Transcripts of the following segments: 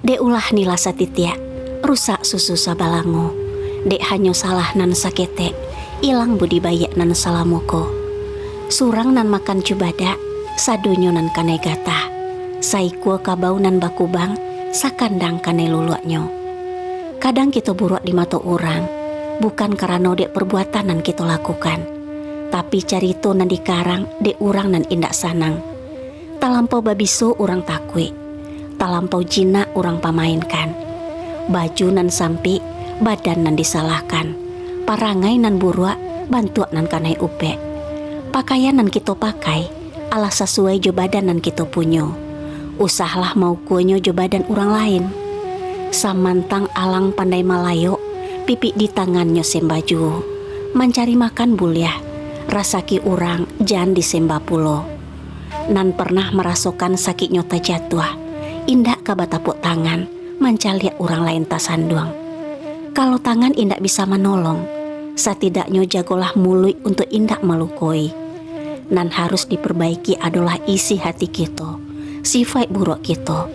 Dek ulah nila satitia, rusak susu sabalango. Dek hanyo salah nan sakete, ilang budi bayak nan salamoko. Surang nan makan cubada, sadonyo nan kanai gata. Saikua kabau nan bakubang, sakandang kanai luluaknyo. Kadang kita buruk di mata orang, bukan karena dek perbuatan nan kita lakukan, tapi carito nan dikarang dek orang nan indak sanang. Talampau babiso orang takwi, talampau jina orang pamainkan. Baju nan sampi, badan nan disalahkan. Parangai nan buruak, bantuak nan kanai upe. Pakaian nan kita pakai, alah sesuai jo badan nan kita punyo. Usahlah mau kuonyo jo badan orang lain. Samantang alang pandai malayo, pipi di tangannya sembaju. Mencari makan buliah, rasaki orang jan disembah pulo. Nan pernah merasakan sakitnya tajatuh, indak kabatapuk tangan, mencaliak orang lain tasanduang. Kalau tangan indak bisa menolong, setidaknya jagolah mulut untuk indak melukoi. Nan harus diperbaiki adalah isi hati kita, sifat buruk kita,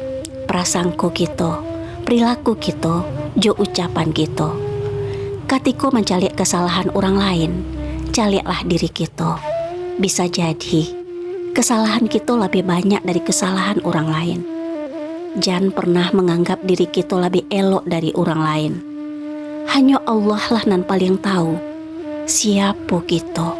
prasangko kita, perilaku kita, jo ucapan kita. Katiko mencaliak kesalahan orang lain, caliaklah diri kita. Bisa jadi kesalahan kita lebih banyak dari kesalahan orang lain. Jangan pernah menganggap diri kita lebih elok dari orang lain. Hanya Allah lah nan paling tahu siapa kita.